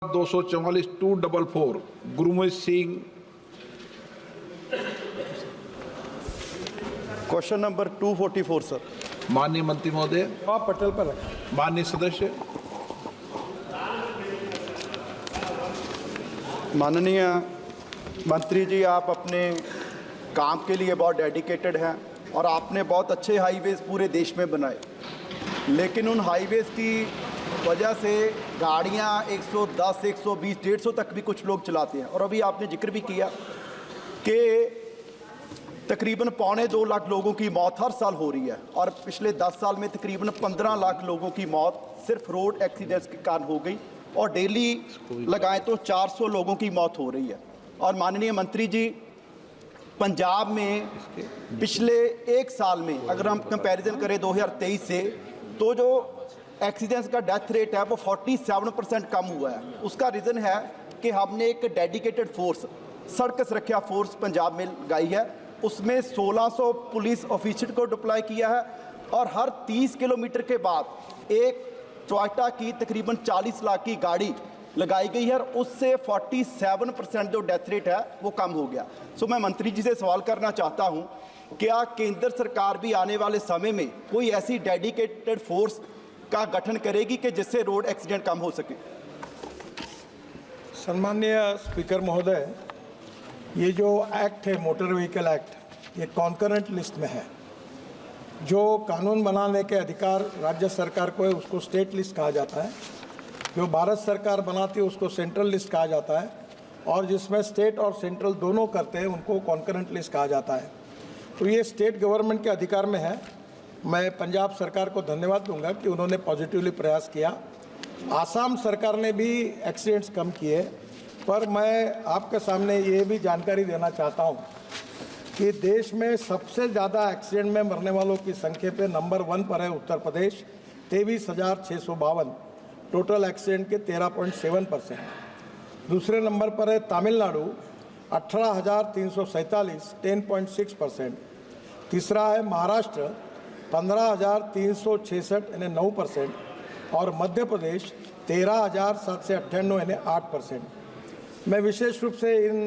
244 244 Gurmeet Singh. Question number 244 sir. माननीय मंत्री महोदय। आप पटेल पर रखें। माननीय सदस्य। माननीय मंत्री जी, आप अपने काम के लिए बहुत डेडिकेटेड हैं और आपने बहुत अच्छे हाईवेज पूरे देश में बनाए, लेकिन उन हाईवेज की वजह से गाड़ियां 110, 120, 150 तक भी कुछ लोग चलाते हैं। और अभी आपने जिक्र भी किया कि तकरीबन 1.25 लाख लोगों की मौत हर साल हो रही है और पिछले 10 साल में तकरीबन 15 लाख लोगों की मौत सिर्फ रोड एक्सीडेंट्स के कारण हो गई और डेली लगाएं तो 400 लोगों की मौत हो रही है। और माननीय मंत्री जी, पंजाब में पिछले एक साल में अगर हम कंपैरिजन करें 2023 से, तो जो एक्सीडेंट्स का डेथ रेट है वो 47% कम हुआ है। उसका रीज़न है कि हमने एक डेडिकेटेड फोर्स, सड़क सुरक्षा फोर्स पंजाब में लगाई है। उसमें 1600 पुलिस ऑफिसर को डिप्लॉय किया है और हर 30 किलोमीटर के बाद एक टोयोटा की तकरीबन 40 लाख की गाड़ी लगाई गई है और उससे 47% जो डेथ रेट है वो कम हो गया। सो मैं मंत्री जी से सवाल करना चाहता हूँ, क्या केंद्र सरकार भी आने वाले समय में कोई ऐसी डेडिकेटेड फोर्स का गठन करेगी कि जिससे रोड एक्सीडेंट कम हो सके? सम्माननीय स्पीकर महोदय, ये जो एक्ट है मोटर व्हीकल एक्ट, ये कॉन्करेंट लिस्ट में है। जो कानून बनाने के अधिकार राज्य सरकार को है उसको स्टेट लिस्ट कहा जाता है, जो भारत सरकार बनाती है उसको सेंट्रल लिस्ट कहा जाता है, और जिसमें स्टेट और सेंट्रल दोनों करते हैं उनको कॉन्करेंट लिस्ट कहा जाता है। तो ये स्टेट गवर्नमेंट के अधिकार में है। मैं पंजाब सरकार को धन्यवाद दूंगा कि उन्होंने पॉजिटिवली प्रयास किया। आसाम सरकार ने भी एक्सीडेंट्स कम किए, पर मैं आपके सामने ये भी जानकारी देना चाहता हूँ कि देश में सबसे ज़्यादा एक्सीडेंट में मरने वालों की संख्या पे नंबर 1 पर है उत्तर प्रदेश, 23,652, टोटल एक्सीडेंट के 13.7%। दूसरे नंबर पर है तमिलनाडु, 18,347, 10.6%। तीसरा है महाराष्ट्र, 15,366 यानी 9%, और मध्य प्रदेश 13,798 यानी 8%। मैं विशेष रूप से इन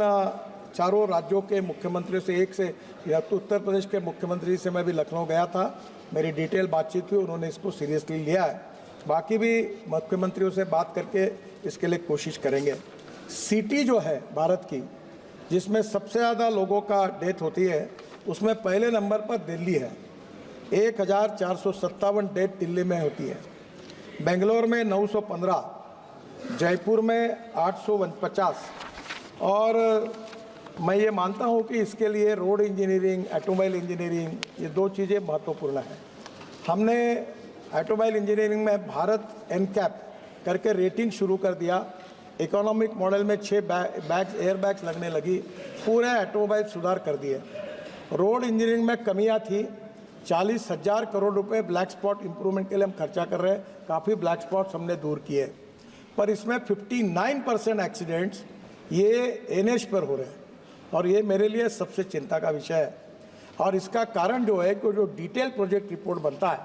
चारों राज्यों के मुख्यमंत्रियों से, एक से या तो उत्तर प्रदेश के मुख्यमंत्री से मैं भी लखनऊ गया था, मेरी डिटेल बातचीत हुई, उन्होंने इसको सीरियसली लिया है। बाकी भी मुख्यमंत्रियों से बात करके इसके लिए कोशिश करेंगे। सिटी जो है भारत की जिसमें सबसे ज़्यादा लोगों का डेथ होती है, उसमें पहले नंबर पर दिल्ली है, 1,457 डेथ दिल्ली में होती है। बेंगलोर में 915, जयपुर में 850। और मैं ये मानता हूँ कि इसके लिए रोड इंजीनियरिंग, ऑटोमोबाइल इंजीनियरिंग, ये 2 चीज़ें महत्वपूर्ण हैं। हमने ऑटोमोबाइल इंजीनियरिंग में भारत एनकैप करके रेटिंग शुरू कर दिया। इकोनॉमिक मॉडल में 6 एयर बैग्स लगने लगी, पूरे ऑटोमोबाइल सुधार कर दिए। रोड इंजीनियरिंग में कमियां थी, 40,000 करोड़ रुपए ब्लैक स्पॉट इंप्रूवमेंट के लिए हम खर्चा कर रहे हैं, काफ़ी ब्लैक स्पॉट्स हमने दूर किए, पर इसमें 59% एक्सीडेंट्स ये एनएच पर हो रहे हैं और ये मेरे लिए सबसे चिंता का विषय है। और इसका कारण जो है कि जो डिटेल प्रोजेक्ट रिपोर्ट बनता है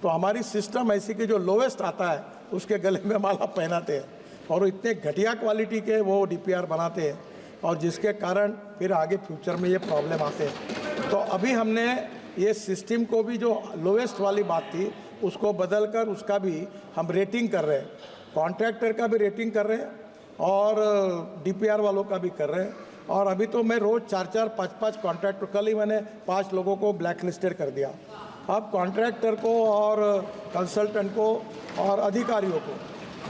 तो हमारी सिस्टम ऐसी कि जो लोवेस्ट आता है उसके गले में माला पहनाते हैं और इतने घटिया क्वालिटी के वो डीपीआर बनाते हैं, और जिसके कारण फिर आगे फ्यूचर में ये प्रॉब्लम आते हैं। तो अभी हमने ये सिस्टम को भी, जो लोवेस्ट वाली बात थी उसको बदल कर उसका भी हम रेटिंग कर रहे हैं, कॉन्ट्रैक्टर का भी रेटिंग कर रहे हैं और डीपीआर वालों का भी कर रहे हैं। और अभी तो मैं रोज़ 4-4, 5-5 कॉन्ट्रैक्टर, कल ही मैंने 5 लोगों को ब्लैक लिस्टेड कर दिया। अब कॉन्ट्रैक्टर को और कंसल्टेंट को और अधिकारियों को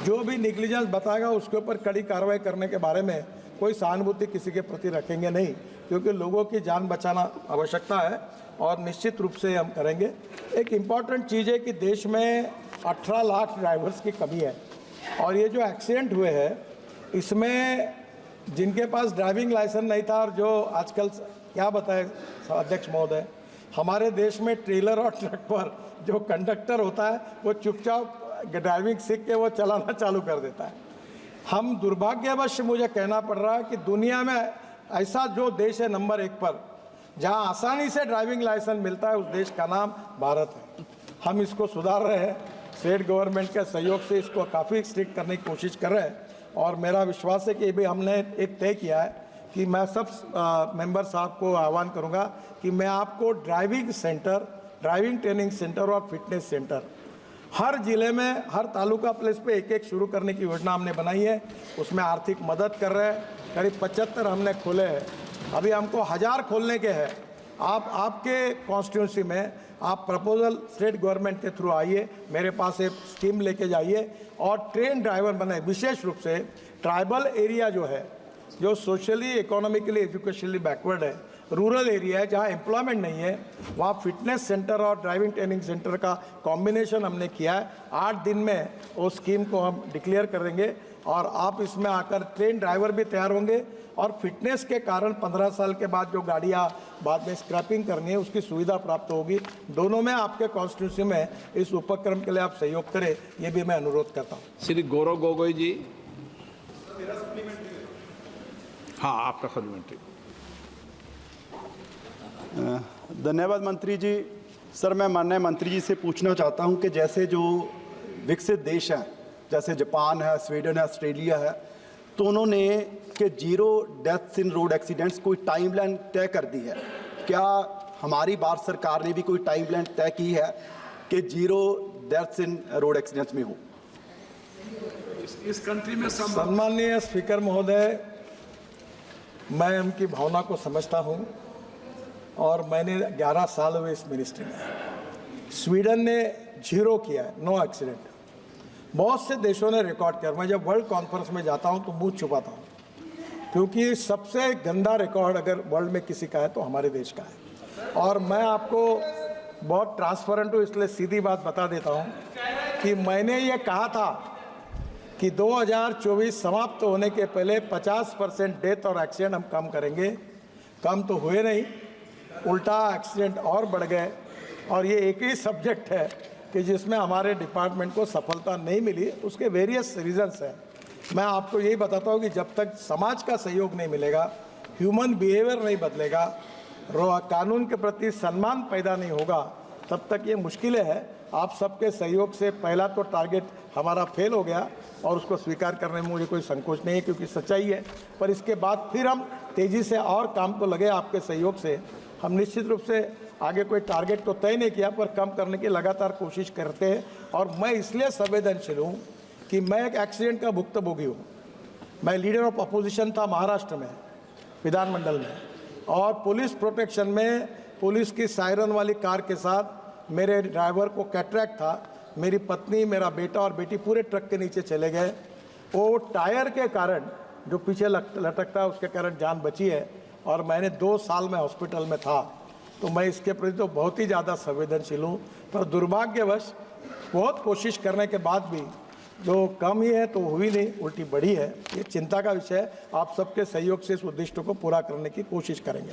जो भी निग्लिजेंस बताएगा उसके ऊपर कड़ी कार्रवाई करने के बारे में कोई सहानुभूति किसी के प्रति रखेंगे नहीं, क्योंकि लोगों की जान बचाना आवश्यकता है और निश्चित रूप से हम करेंगे। एक इम्पॉर्टेंट चीज़ है कि देश में 18 लाख ड्राइवर्स की कमी है और ये जो एक्सीडेंट हुए हैं इसमें जिनके पास ड्राइविंग लाइसेंस नहीं था, और जो आजकल क्या बताए अध्यक्ष महोदय, हमारे देश में ट्रेलर और ट्रक पर जो कंडक्टर होता है वो चुपचाप ड्राइविंग सीख के वो चलाना चालू कर देता है। हम दुर्भाग्यवश मुझे कहना पड़ रहा है कि दुनिया में ऐसा जो देश है नंबर 1 पर जहां आसानी से ड्राइविंग लाइसेंस मिलता है, उस देश का नाम भारत है। हम इसको सुधार रहे हैं, स्टेट गवर्नमेंट के सहयोग से इसको काफ़ी स्ट्रिक्ट करने की कोशिश कर रहे हैं और मेरा विश्वास है कि भी हमने एक तय किया है कि मैं सब मेंबर साहब को आह्वान करूंगा कि मैं आपको driving centre, driving training centre और फिटनेस सेंटर हर जिले में, हर तालुका प्लेस पे एक एक शुरू करने की योजना हमने बनाई है। उसमें आर्थिक मदद कर रहे हैं, करीब 75 हमने खोले हैं, अभी हमको 1000 खोलने के हैं। आप आपके कॉन्स्टिट्यूंसी में आप प्रपोजल स्टेट गवर्नमेंट के थ्रू आइए, मेरे पास एक स्कीम लेके जाइए और ट्रेन ड्राइवर बनाए। विशेष रूप से ट्राइबल एरिया जो है, जो सोशली, इकोनॉमिकली, एजुकेशनली बैकवर्ड है, रूरल एरिया है, जहाँ एम्प्लॉयमेंट नहीं है, वहाँ फिटनेस सेंटर और ड्राइविंग ट्रेनिंग सेंटर का कॉम्बिनेशन हमने किया है। 8 दिन में वो स्कीम को हम डिक्लेयर करेंगे और आप इसमें आकर ट्रेन ड्राइवर भी तैयार होंगे और फिटनेस के कारण 15 साल के बाद जो गाड़ियाँ बाद में स्क्रैपिंग करनी है उसकी सुविधा प्राप्त होगी। दोनों में आपके कॉन्स्टिट्यूंसी में इस उपक्रम के लिए आप सहयोग करें, ये भी मैं अनुरोध करता हूँ। श्री गौरव गोगोई जी। हाँ, आपका सप्लीमेंट्री। धन्यवाद मंत्री जी। सर, मैं माननीय मंत्री जी से पूछना चाहता हूं कि जैसे जो विकसित देश हैं, जैसे जापान है, स्वीडन है, ऑस्ट्रेलिया है, तो उन्होंने कि 0 डेथ्स इन रोड एक्सीडेंट्स कोई टाइमलाइन तय कर दी है। क्या हमारी भारत सरकार ने भी कोई टाइमलाइन तय की है कि 0 डेथ्स इन रोड एक्सीडेंट्स में हो? इस कंट्री में सम्माननीय स्पीकर महोदय, मैं उनकी भावना को समझता हूं और मैंने 11 साल हुए इस मिनिस्ट्री में। स्वीडन ने 0 किया है, नो एक्सीडेंट। बहुत से देशों ने रिकॉर्ड किया। मैं जब वर्ल्ड कॉन्फ्रेंस में जाता हूं तो मुंह छुपाता हूं, क्योंकि सबसे गंदा रिकॉर्ड अगर वर्ल्ड में किसी का है तो हमारे देश का है। और मैं आपको बहुत ट्रांसपेरेंट हूँ, इसलिए सीधी बात बता देता हूँ कि मैंने ये कहा था कि 2024 समाप्त होने के पहले 50% डेथ और एक्सीडेंट हम कम करेंगे। कम तो हुए नहीं, उल्टा एक्सीडेंट और बढ़ गए। और ये एक ही सब्जेक्ट है कि जिसमें हमारे डिपार्टमेंट को सफलता नहीं मिली। उसके वेरियस रीजंस हैं। मैं आपको यही बताता हूँ कि जब तक समाज का सहयोग नहीं मिलेगा, ह्यूमन बिहेवियर नहीं बदलेगा, कानून के प्रति सम्मान पैदा नहीं होगा, तब तक ये मुश्किलें हैं। आप सबके सहयोग से पहला तो टारगेट हमारा फेल हो गया और उसको स्वीकार करने में मुझे कोई संकोच नहीं है, क्योंकि सच्चाई है। पर इसके बाद फिर हम तेज़ी से और काम तो लगे आपके सहयोग से। हम निश्चित रूप से आगे कोई टारगेट तो तय नहीं किया, पर कम करने की लगातार कोशिश करते हैं। और मैं इसलिए संवेदनशील हूँ कि मैं एक एक्सीडेंट का भुक्तभोगी हूँ। मैं लीडर ऑफ अपोजिशन था महाराष्ट्र में, विधानमंडल में, और पुलिस प्रोटेक्शन में पुलिस की सायरन वाली कार के साथ मेरे ड्राइवर को कैटरैक्ट था। मेरी पत्नी, मेरा बेटा और बेटी पूरे ट्रक के नीचे चले गए। वो टायर के कारण जो पीछे लटकता है उसके कारण जान बची है। और मैंने 2 साल में हॉस्पिटल में था। तो मैं इसके प्रति तो बहुत ही ज़्यादा संवेदनशील हूँ। पर दुर्भाग्यवश बहुत कोशिश करने के बाद भी जो कम ही है तो हुई नहीं, उल्टी बढ़ी है। ये चिंता का विषय है। आप सबके सहयोग से इस उद्देश्य को पूरा करने की कोशिश करेंगे।